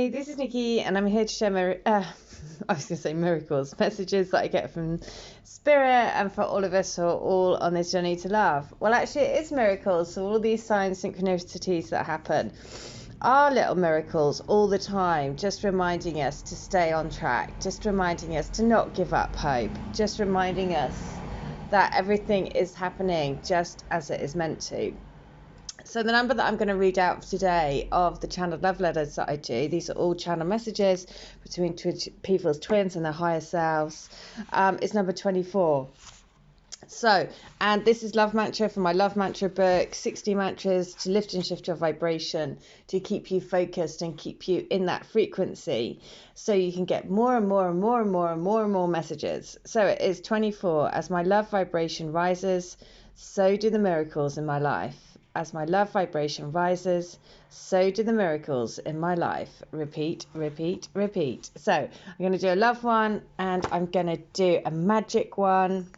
Hi, this is Nikki, and I'm here to share I was going to say miracles, messages that I get from Spirit and for all of us who are all on this journey to love. Well, actually, it is miracles. So all these signs, synchronicities that happen are little miracles all the time, just reminding us to stay on track, just reminding us to not give up hope, just reminding us that everything is happening just as it is meant to. So the number that I'm going to read out today of the channeled love letters that I do, these are all channel messages between people's twins and their higher selves, is number 24. So, and this is love mantra from my love mantra book, 60 mantras to lift and shift your vibration, to keep you focused and keep you in that frequency so you can get more and more and more and more and more and more messages. So it is 24. As my love vibration rises, so do the miracles in my life. As my love vibration rises, so do the miracles in my life. Repeat, repeat, repeat. So I'm going to do a love one, and I'm going to do a magic one.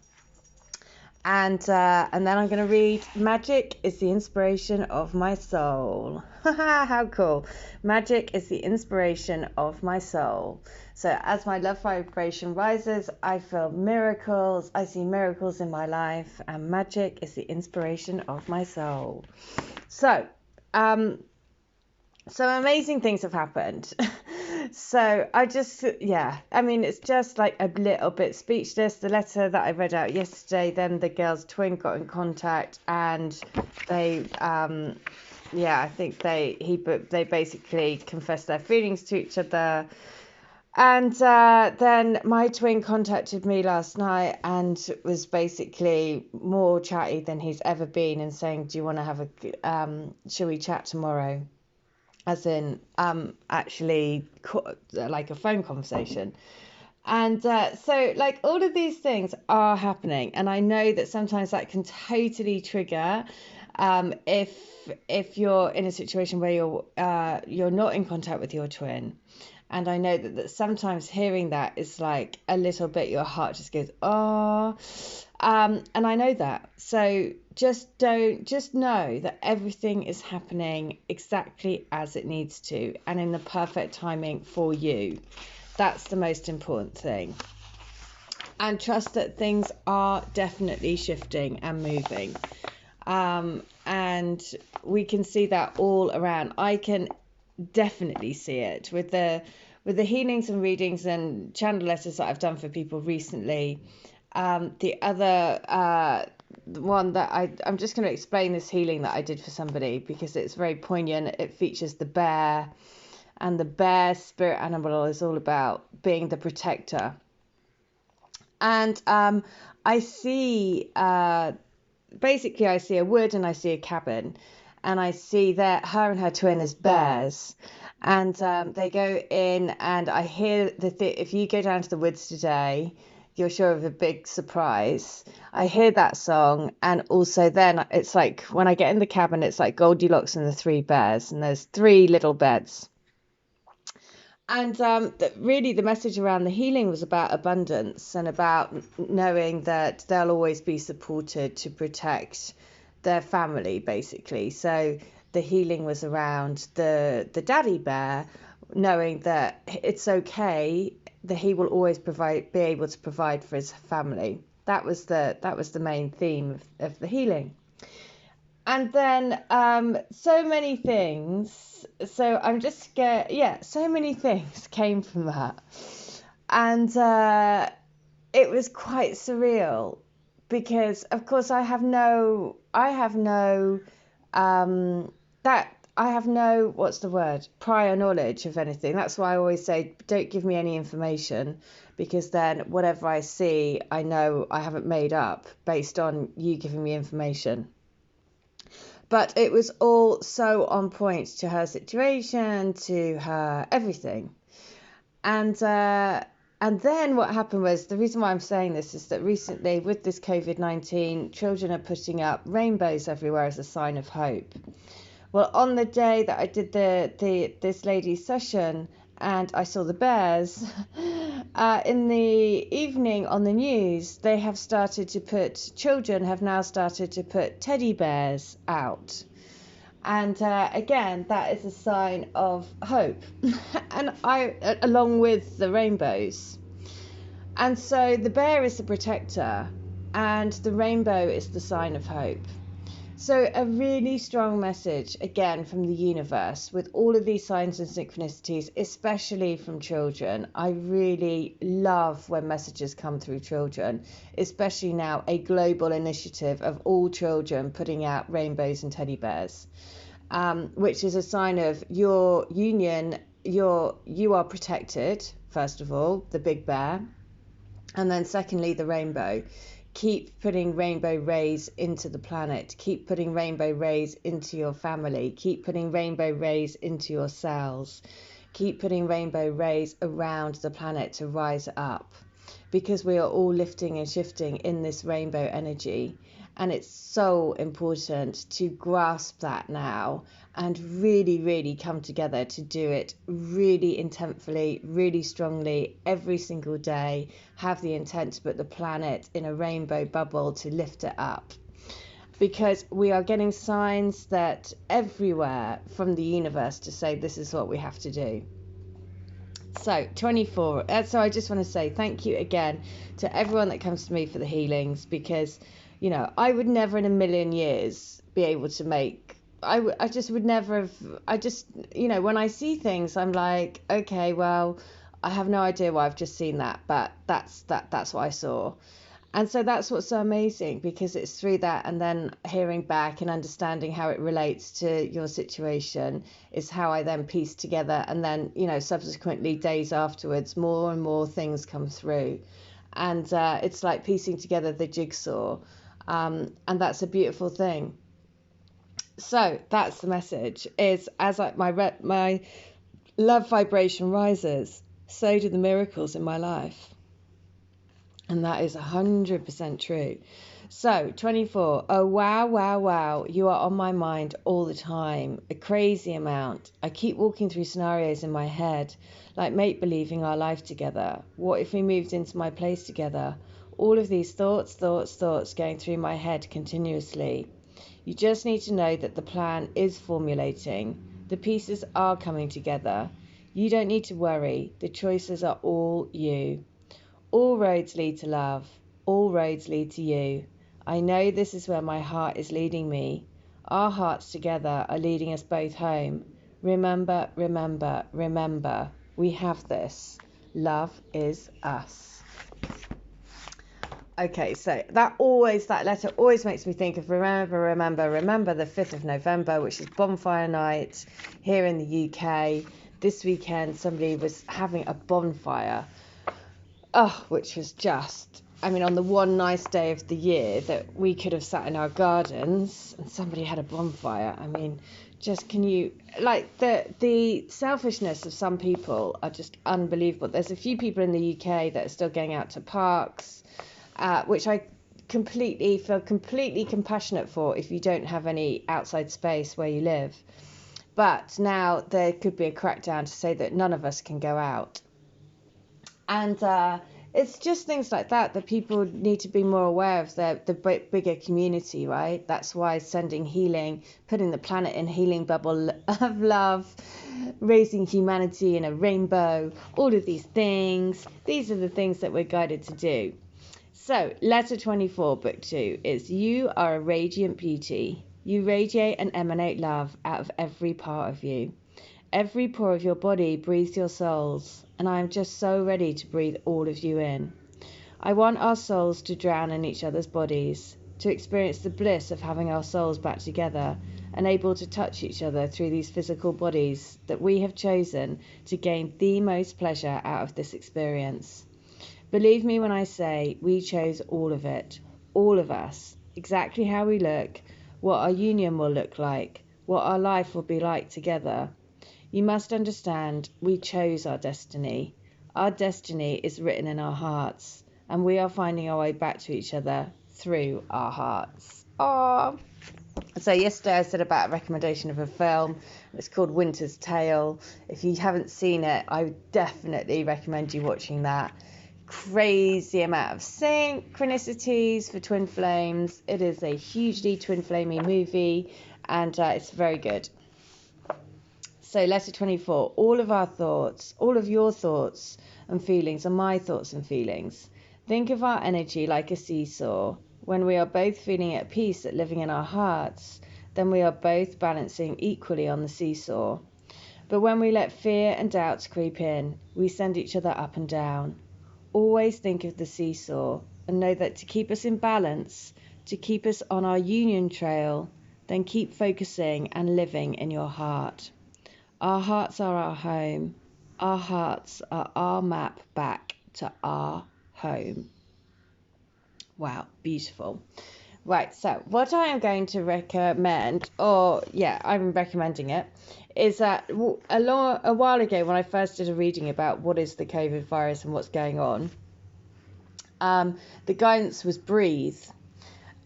And then I'm going to read, magic is the inspiration of my soul. How cool. Magic is the inspiration of my soul. So as my love vibration rises, I feel miracles. I see miracles in my life, and magic is the inspiration of my soul. So amazing things have happened. So it's just like a little bit speechless. The letter that I read out yesterday, then the girl's twin got in contact, and they I think they basically confessed their feelings to each other. And then my twin contacted me last night and was basically more chatty than he's ever been, and saying, do you want to have shall we chat tomorrow? As in, actually, like a phone conversation. And so, like, all of these things are happening. And I know that sometimes that can totally trigger if you're in a situation where you're not in contact with your twin. And I know that sometimes hearing that is like a little bit, your heart just goes, oh. And I know that. So just know that everything is happening exactly as it needs to, and in the perfect timing for you. That's the most important thing. And trust that things are definitely shifting and moving. And we can see that all around. I can definitely see it with the healings and readings and channel letters that I've done for people recently. The other one that I'm just going to explain this healing that I did for somebody because it's very poignant. It features the bear, and the bear spirit animal is all about being the protector. And I see basically I see a wood and I see a cabin, and I see that her and her twin as bears, and they go in, and I hear if you go down to the woods today, you're sure of a big surprise. I hear that song, and also then it's like when I get in the cabin, it's like Goldilocks and the three bears, and there's 3 little beds. And really the message around the healing was about abundance and about knowing that they'll always be supported to protect their family, basically. So the healing was around the daddy bear, knowing that it's okay, that he will always be able to provide for his family. That was the main theme of the healing. And then so many things. So I'm just scared. Yeah, so many things came from that, and it was quite surreal because, of course, I have no prior knowledge of anything. That's why I always say, don't give me any information, because then whatever I see, I know I haven't made up based on you giving me information. But it was all so on point to her situation, to her everything. And then what happened was, the reason why I'm saying this is that recently with this COVID-19, children are putting up rainbows everywhere as a sign of hope. Well, on the day that I did this lady's session and I saw the bears, in the evening on the news, children have now started to put teddy bears out. And again, that is a sign of hope, and along with the rainbows. And so the bear is the protector, and the rainbow is the sign of hope. So a really strong message, again, from the universe with all of these signs and synchronicities, especially from children. I really love when messages come through children, especially now a global initiative of all children putting out rainbows and teddy bears, which is a sign of your union. You are protected, first of all, the big bear, and then secondly, the rainbow. Keep putting rainbow rays into the planet. Keep putting rainbow rays into your family. Keep putting rainbow rays into your cells. Keep putting rainbow rays around the planet to rise up, because we are all lifting and shifting in this rainbow energy. And it's so important to grasp that now and really, really come together to do it really intentfully, really strongly every single day. Have the intent to put the planet in a rainbow bubble to lift it up. Because we are getting signs that everywhere from the universe to say this is what we have to do. So 24. So I just want to say thank you again to everyone that comes to me for the healings, because, you know, I would never in a million years be able to make. I just would never have. I just, you know, when I see things, I'm like, okay, well, I have no idea why I've just seen that, but that's what I saw. And so that's what's so amazing, because it's through that and then hearing back and understanding how it relates to your situation is how I then piece together. And then, you know, subsequently days afterwards, more and more things come through. And it's like piecing together the jigsaw. And that's a beautiful thing. So that's the message, is as my love vibration rises, so do the miracles in my life. And that is 100% true. So 24. Oh, wow, wow, wow. You are on my mind all the time. A crazy amount. I keep walking through scenarios in my head, like make-believing our life together. What if we moved into my place together? All of these thoughts going through my head continuously. You just need to know that the plan is formulating. The pieces are coming together. You don't need to worry. The choices are all you. All roads lead to love. All roads lead to you. I know this is where my heart is leading me. Our hearts together are leading us both home. Remember, remember, remember. We have this. Love is us. Okay, so that letter always makes me think of remember the 5th of November, which is bonfire night here in the UK. This weekend, somebody was having a bonfire. Oh, which was just, I mean, on the one nice day of the year that we could have sat in our gardens and somebody had a bonfire. I mean, just can you, like, the selfishness of some people are just unbelievable. There's a few people in the UK that are still going out to parks, which I feel completely compassionate for if you don't have any outside space where you live. But now there could be a crackdown to say that none of us can go out. And it's just things like that people need to be more aware of, the bigger community, right? That's why sending healing, putting the planet in healing bubble of love, raising humanity in a rainbow, all of these things, these are the things that we're guided to do. So letter 24, book 2 is you are a radiant beauty. You radiate and emanate love out of every part of you. Every pore of your body breathes your souls, and I am just so ready to breathe all of you in. I want our souls to drown in each other's bodies, to experience the bliss of having our souls back together and able to touch each other through these physical bodies that we have chosen to gain the most pleasure out of this experience. Believe me when I say we chose all of it, all of us, exactly how we look, what our union will look like, what our life will be like together. You must understand, we chose our destiny. Our destiny is written in our hearts, and we are finding our way back to each other through our hearts. Aww. So yesterday I said about a recommendation of a film. It's called Winter's Tale. If you haven't seen it, I would definitely recommend you watching that. Crazy amount of synchronicities for twin flames. It is a hugely twin flamey movie, and it's very good. So letter 24, all of our thoughts, all of your thoughts and feelings are my thoughts and feelings. Think of our energy like a seesaw. When we are both feeling at peace at living in our hearts, then we are both balancing equally on the seesaw. But when we let fear and doubts creep in, we send each other up and down. Always think of the seesaw and know that to keep us in balance, to keep us on our union trail, then keep focusing and living in your heart. Our hearts are our home. Our hearts are our map back to our home. Wow, beautiful. Right, so what I am going to recommend, I'm recommending it, is that a while ago when I first did a reading about what is the COVID virus and what's going on, the guidance was breathe,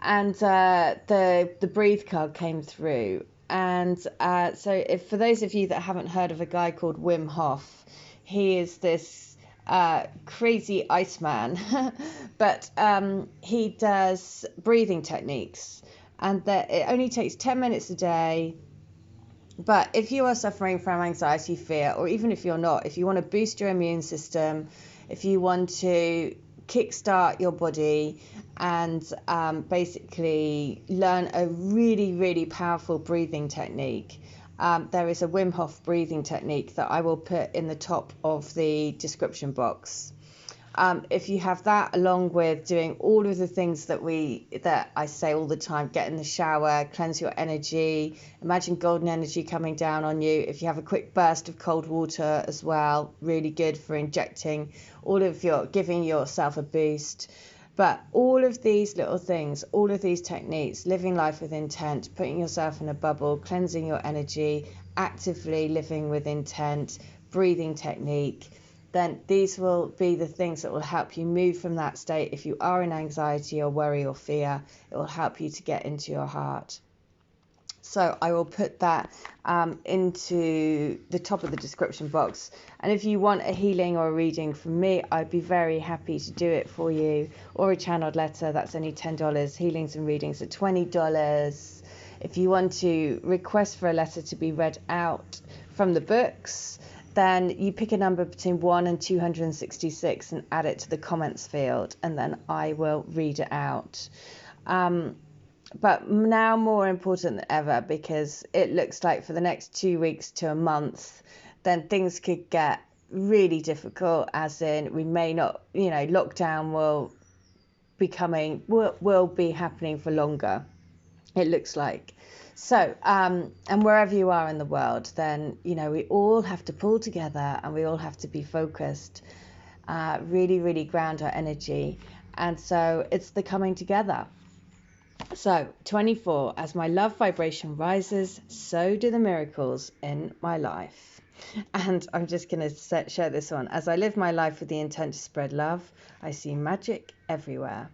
and the breathe card came through. And so for those of you that haven't heard of a guy called Wim Hof, he is this crazy Iceman, but he does breathing techniques, and that it only takes 10 minutes a day. But if you are suffering from anxiety, fear, or even if you're not, if you want to boost your immune system, if you want to kickstart your body and basically learn a really, really powerful breathing technique, there is a Wim Hof breathing technique that I will put in the top of the description box. If you have that, along with doing all of the things that I say all the time, get in the shower, cleanse your energy, imagine golden energy coming down on you. If you have a quick burst of cold water as well, really good for injecting giving yourself a boost. But all of these little things, all of these techniques, living life with intent, putting yourself in a bubble, cleansing your energy, actively living with intent, breathing technique, then these will be the things that will help you move from that state. If you are in anxiety or worry or fear, it will help you to get into your heart. So I will put that into the top of the description box. And if you want a healing or a reading from me, I'd be very happy to do it for you. Or a channeled letter, that's only $10. Healings and readings are $20. If you want to request for a letter to be read out from the books, then you pick a number between 1 and 266 and add it to the comments field, and then I will read it out. But now more important than ever, because it looks like for the next 2 weeks to a month, then things could get really difficult, as in we may not, lockdown will be happening for longer, it looks like. So, and wherever you are in the world, then, we all have to pull together and we all have to be focused, really, really ground our energy. And so it's the coming together. So 24, as my love vibration rises, so do the miracles in my life. And I'm just going to share this one. As I live my life with the intent to spread love, I see magic everywhere.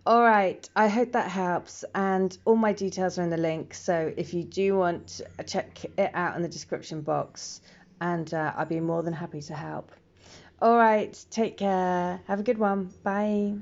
All right, I hope that helps, and all my details are in the link, so if you do want to check it out in the description box, and I'll be more than happy to help. All right, take care, have a good one, bye.